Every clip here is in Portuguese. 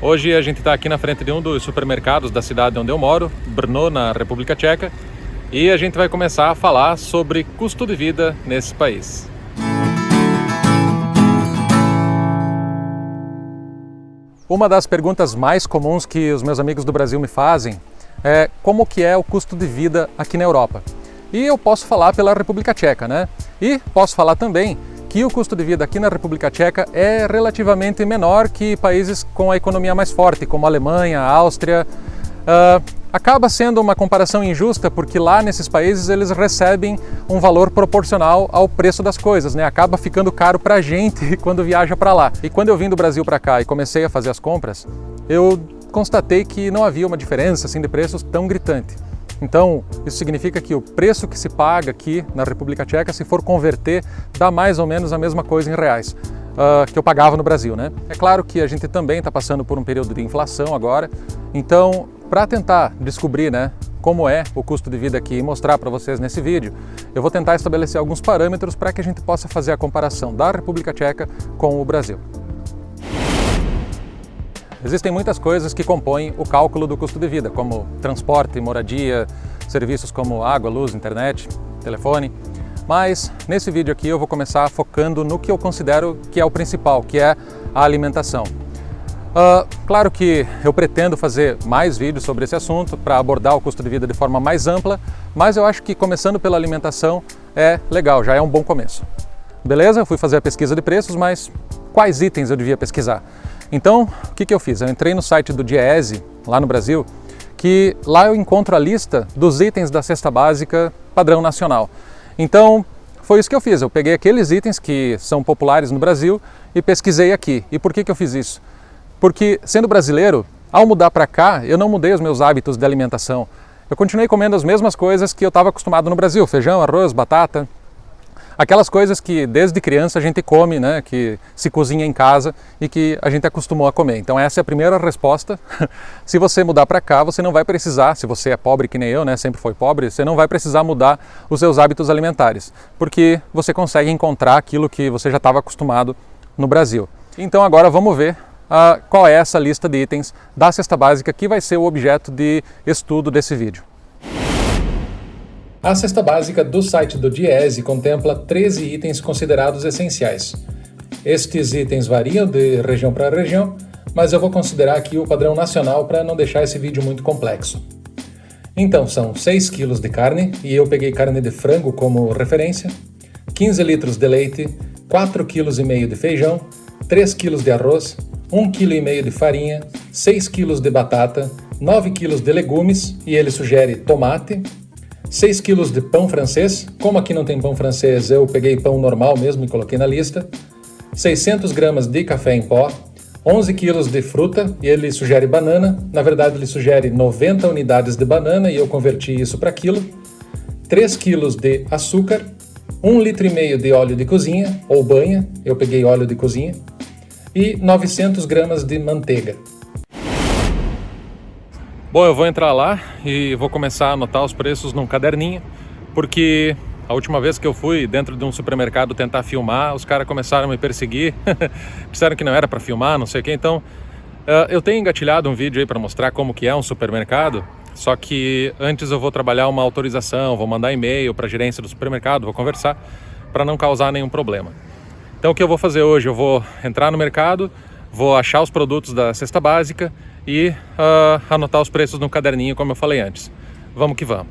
Hoje a gente está aqui na frente de um dos supermercados da cidade onde eu moro, Brno, na República Tcheca, e a gente vai começar a falar sobre custo de vida nesse país. Uma das perguntas mais comuns que os meus amigos do Brasil me fazem é como que é o custo de vida aqui na Europa. E eu posso falar pela República Tcheca, né? E posso falar também que o custo de vida aqui na República Tcheca é relativamente menor que países com a economia mais forte, como a Alemanha, a Áustria. Acaba sendo uma comparação injusta porque lá nesses países eles recebem um valor proporcional ao preço das coisas, né? Acaba ficando caro pra gente quando viaja para lá. E quando eu vim do Brasil para cá e comecei a fazer as compras, eu constatei que não havia uma diferença assim de preços tão gritante. Então, isso significa que o preço que se paga aqui na República Tcheca, se for converter, dá mais ou menos a mesma coisa em reais que eu pagava no Brasil, né? É claro que a gente também está passando por um período de inflação agora, então, para tentar descobrir, né, como é o custo de vida aqui e mostrar para vocês nesse vídeo, eu vou tentar estabelecer alguns parâmetros para que a gente possa fazer a comparação da República Tcheca com o Brasil. Existem muitas coisas que compõem o cálculo do custo de vida, como transporte, moradia, serviços como água, luz, internet, telefone. Mas nesse vídeo aqui eu vou começar focando no que eu considero que é o principal, que é a alimentação. Claro que eu pretendo fazer mais vídeos sobre esse assunto para abordar o custo de vida de forma mais ampla, mas eu acho que começando pela alimentação é legal, já é um bom começo. Beleza? Eu fui fazer a pesquisa de preços, mas quais itens eu devia pesquisar? Então, o que eu fiz? Eu entrei no site do Diese, lá no Brasil, que lá eu encontro a lista dos itens da cesta básica padrão nacional. Então, foi isso que eu fiz. Eu peguei aqueles itens que são populares no Brasil e pesquisei aqui. E por que eu fiz isso? Porque, sendo brasileiro, ao mudar para cá, eu não mudei os meus hábitos de alimentação. Eu continuei comendo as mesmas coisas que eu estava acostumado no Brasil: feijão, arroz, batata. Aquelas coisas que desde criança a gente come, né, que se cozinha em casa e que a gente acostumou a comer. Então essa é a primeira resposta. Se você mudar para cá, você não vai precisar, se você é pobre que nem eu, né, sempre foi pobre, você não vai precisar mudar os seus hábitos alimentares, porque você consegue encontrar aquilo que você já estava acostumado no Brasil. Então agora vamos ver qual é essa lista de itens da cesta básica que vai ser o objeto de estudo desse vídeo. A cesta básica do site do Diese contempla 13 itens considerados essenciais. Estes itens variam de região para região, mas eu vou considerar aqui o padrão nacional para não deixar esse vídeo muito complexo. Então são 6 kg de carne, e eu peguei carne de frango como referência, 15 litros de leite, 4,5 kg de feijão, 3 kg de arroz, 1,5 kg de farinha, 6 kg de batata, 9 kg de legumes, e ele sugere tomate, 6 kg de pão francês, como aqui não tem pão francês, eu peguei pão normal mesmo e coloquei na lista, 600 gramas de café em pó, 11 kg de fruta, e ele sugere banana, na verdade ele sugere 90 unidades de banana e eu converti isso para quilo, 3 kg de açúcar, 1,5 litro de óleo de cozinha, ou banha, eu peguei óleo de cozinha, e 900 gramas de manteiga. Bom, eu vou entrar lá e vou começar a anotar os preços num caderninho, porque a última vez que eu fui dentro de um supermercado tentar filmar, os caras começaram a me perseguir, disseram que não era para filmar, não sei o que. Então eu tenho engatilhado um vídeo aí para mostrar como que é um supermercado, só que antes eu vou trabalhar uma autorização, vou mandar e-mail para a gerência do supermercado, vou conversar para não causar nenhum problema. Então o que eu vou fazer hoje? Eu vou entrar no mercado, vou achar os produtos da cesta básica e anotar os preços no caderninho, como eu falei antes. Vamos que vamos.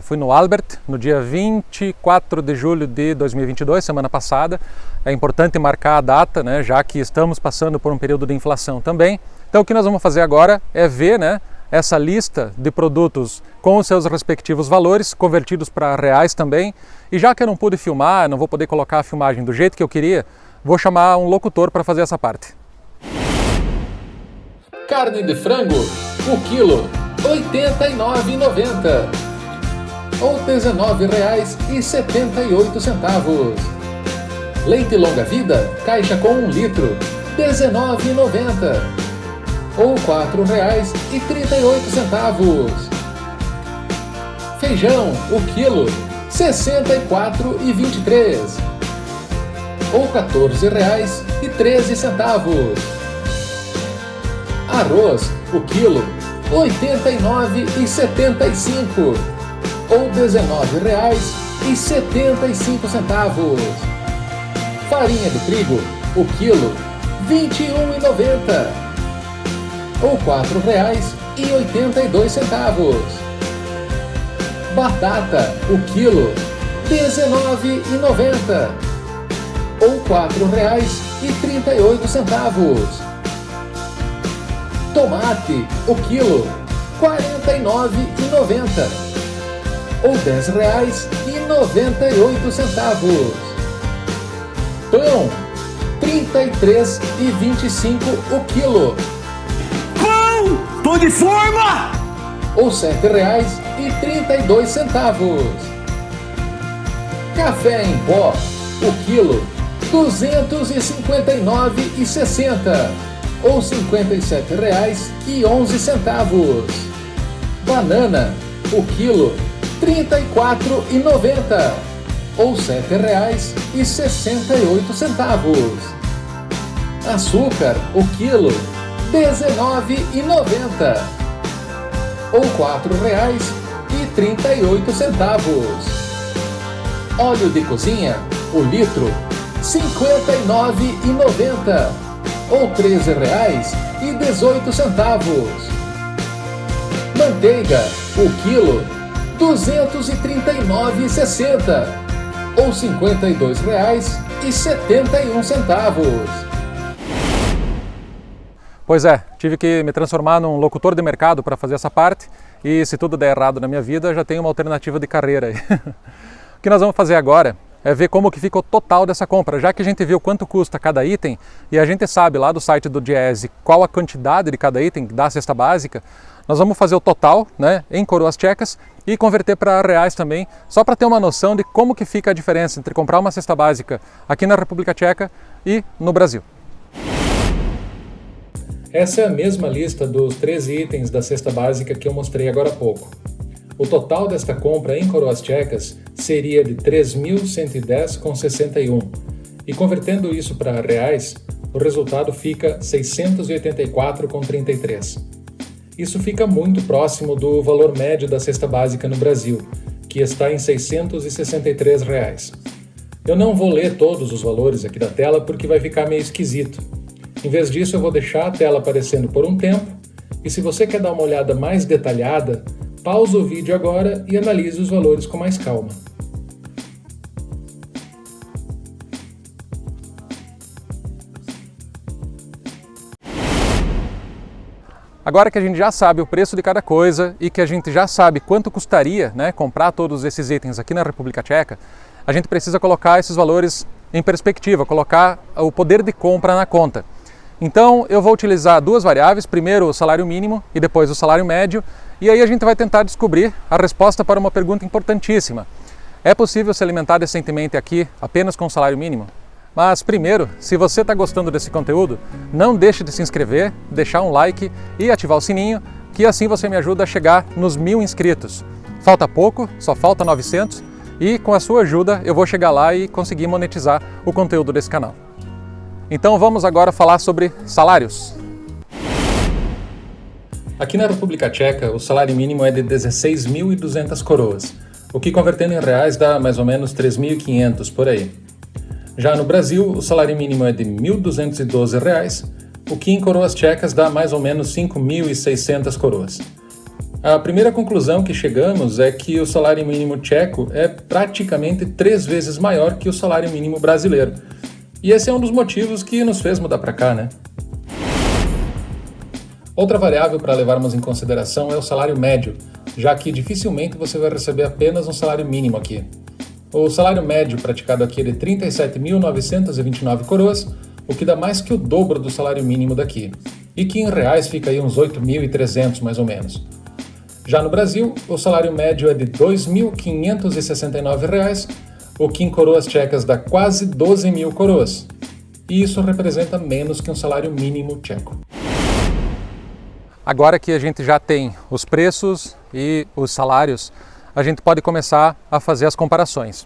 Fui no Albert no dia 24 de julho de 2022, semana passada. É importante marcar a data, né, já que estamos passando por um período de inflação também. Então o que nós vamos fazer agora é ver, né, essa lista de produtos com os seus respectivos valores, convertidos para reais também. E já que eu não pude filmar, não vou poder colocar a filmagem do jeito que eu queria, vou chamar um locutor para fazer essa parte. Carne de frango, o quilo, R$ 89,90 ou R$ 19,78. Leite longa-vida, caixa com 1 litro, R$ 19,90 ou R$ 4,38. Feijão, o quilo, R$ 64,23 ou R$ 14,13. Arroz, o quilo, R$ 89,75 ou R$ 19,75. Farinha de trigo, o quilo, R$ 21,90 ou R$ 4,82. Batata, o quilo, R$ 19,90 ou R$ 4,38. Tomate, o quilo, R$ 49,90 ou R$ 10,98. Pão, R$ 33,25 o quilo. Pão! Tô de forma! Ou R$ 7,32. Café em pó, o quilo, R$ 259,60 ou R$ 57,11. Banana, o quilo, R$ 34,90 ou R$ 7,68. Açúcar, o quilo, R$ 19,90 ou R$ 4,38. Óleo de cozinha, o litro, R$ 59,90 ou R$ 13,18. Manteiga, o quilo, R$ 239,60 ou R$ 52,71. Pois é, tive que me transformar num locutor de mercado para fazer essa parte e se tudo der errado na minha vida, já tenho uma alternativa de carreira aí. O que nós vamos fazer agora é ver como que fica o total dessa compra, já que a gente viu quanto custa cada item e a gente sabe lá do site do Diese qual a quantidade de cada item da cesta básica, nós vamos fazer o total, né, em coroas tchecas e converter para reais também, só para ter uma noção de como que fica a diferença entre comprar uma cesta básica aqui na República Tcheca e no Brasil. Essa é a mesma lista dos 13 itens da cesta básica que eu mostrei agora há pouco. O total desta compra em coroas tchecas seria de 3.110,61 e convertendo isso para reais, o resultado fica 684,33. Isso fica muito próximo do valor médio da cesta básica no Brasil, que está em R$ 663. Eu não vou ler todos os valores aqui da tela porque vai ficar meio esquisito. Em vez disso, eu vou deixar a tela aparecendo por um tempo e se você quer dar uma olhada mais detalhada, pausa o vídeo agora e analise os valores com mais calma. Agora que a gente já sabe o preço de cada coisa e que a gente já sabe quanto custaria, né, comprar todos esses itens aqui na República Tcheca, a gente precisa colocar esses valores em perspectiva, colocar o poder de compra na conta. Então eu vou utilizar duas variáveis, primeiro o salário mínimo e depois o salário médio, e aí a gente vai tentar descobrir a resposta para uma pergunta importantíssima. É possível se alimentar decentemente aqui apenas com o salário mínimo? Mas primeiro, se você está gostando desse conteúdo, não deixe de se inscrever, deixar um like e ativar o sininho, que assim você me ajuda a chegar nos 1000 inscritos. Falta pouco, só falta 900, e com a sua ajuda eu vou chegar lá e conseguir monetizar o conteúdo desse canal. Então vamos agora falar sobre salários. Aqui na República Tcheca, o salário mínimo é de 16.200 coroas, o que convertendo em reais dá mais ou menos 3.500 por aí. Já no Brasil, o salário mínimo é de R$ 1.212, o que em coroas tchecas dá mais ou menos 5.600 coroas. A primeira conclusão que chegamos é que o salário mínimo tcheco é praticamente 3 vezes maior que o salário mínimo brasileiro. E esse é um dos motivos que nos fez mudar para cá, né? Outra variável para levarmos em consideração é o salário médio, já que dificilmente você vai receber apenas um salário mínimo aqui. O salário médio praticado aqui é de 37.929 coroas, o que dá mais que o dobro do salário mínimo daqui, e que em reais fica aí uns 8.300 mais ou menos. Já no Brasil, o salário médio é de R$ 2.569, o que em coroas tchecas dá quase 12.000 coroas, e isso representa menos que um salário mínimo tcheco. Agora que a gente já tem os preços e os salários, a gente pode começar a fazer as comparações.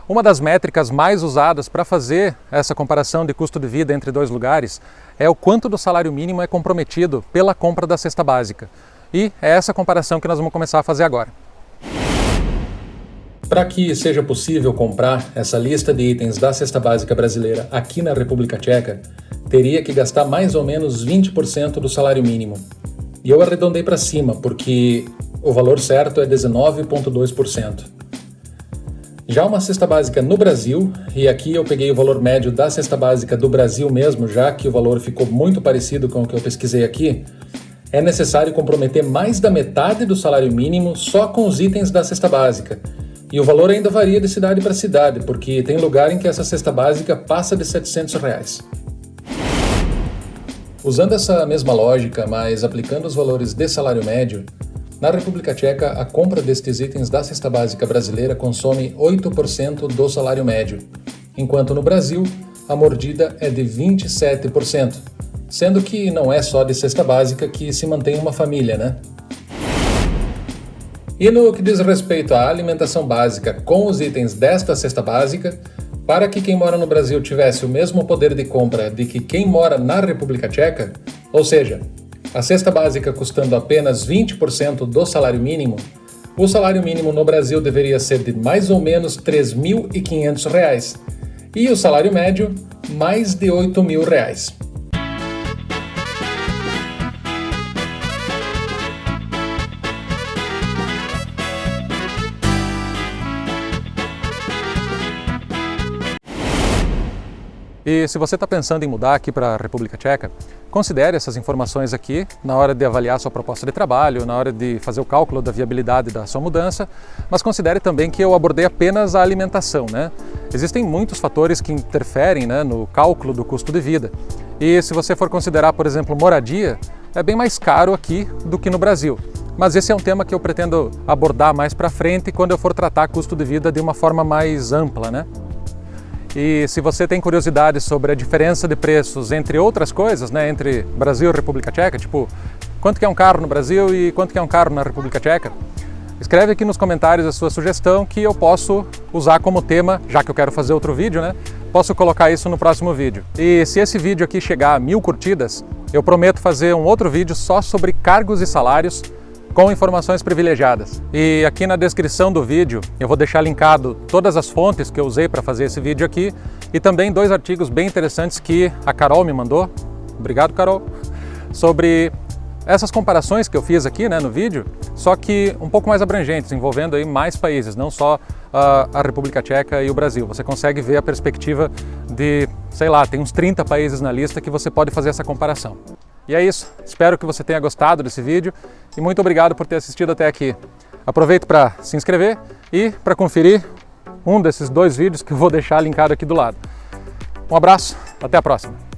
Uma das métricas mais usadas para fazer essa comparação de custo de vida entre dois lugares é o quanto do salário mínimo é comprometido pela compra da cesta básica. E é essa comparação que nós vamos começar a fazer agora. Para que seja possível comprar essa lista de itens da cesta básica brasileira aqui na República Tcheca, teria que gastar mais ou menos 20% do salário mínimo. E eu arredondei para cima, porque o valor certo é 19,2%. Já uma cesta básica no Brasil, e aqui eu peguei o valor médio da cesta básica do Brasil mesmo, já que o valor ficou muito parecido com o que eu pesquisei aqui, é necessário comprometer mais da metade do salário mínimo só com os itens da cesta básica. E o valor ainda varia de cidade para cidade, porque tem lugar em que essa cesta básica passa de R$ 700. Usando essa mesma lógica, mas aplicando os valores de salário médio, na República Tcheca a compra destes itens da cesta básica brasileira consome 8% do salário médio, enquanto no Brasil a mordida é de 27%, sendo que não é só de cesta básica que se mantém uma família, né? E no que diz respeito à alimentação básica com os itens desta cesta básica, para que quem mora no Brasil tivesse o mesmo poder de compra de que quem mora na República Tcheca, ou seja, a cesta básica custando apenas 20% do salário mínimo, o salário mínimo no Brasil deveria ser de mais ou menos R$ 3.500 e o salário médio mais de R$ 8.000. E se você está pensando em mudar aqui para a República Tcheca, considere essas informações aqui na hora de avaliar sua proposta de trabalho, na hora de fazer o cálculo da viabilidade da sua mudança, mas considere também que eu abordei apenas a alimentação, né? Existem muitos fatores que interferem, né, no cálculo do custo de vida. E se você for considerar, por exemplo, moradia, é bem mais caro aqui do que no Brasil. Mas esse é um tema que eu pretendo abordar mais para frente quando eu for tratar custo de vida de uma forma mais ampla, né? E se você tem curiosidade sobre a diferença de preços entre outras coisas, né, entre Brasil e República Tcheca, tipo, quanto que é um carro no Brasil e quanto que é um carro na República Tcheca, escreve aqui nos comentários a sua sugestão que eu posso usar como tema, já que eu quero fazer outro vídeo, né, posso colocar isso no próximo vídeo. E se esse vídeo aqui chegar a 1000 curtidas, eu prometo fazer um outro vídeo só sobre cargos e salários com informações privilegiadas. E aqui na descrição do vídeo eu vou deixar linkado todas as fontes que eu usei para fazer esse vídeo aqui e também 2 artigos bem interessantes que a Carol me mandou, obrigado Carol, sobre essas comparações que eu fiz aqui, né, no vídeo, só que um pouco mais abrangentes, envolvendo aí mais países, não só a República Tcheca e o Brasil. Você consegue ver a perspectiva de, sei lá, tem uns 30 países na lista que você pode fazer essa comparação. E é isso, espero que você tenha gostado desse vídeo e muito obrigado por ter assistido até aqui. Aproveito para se inscrever e para conferir um desses 2 vídeos que eu vou deixar linkado aqui do lado. Um abraço, até a próxima!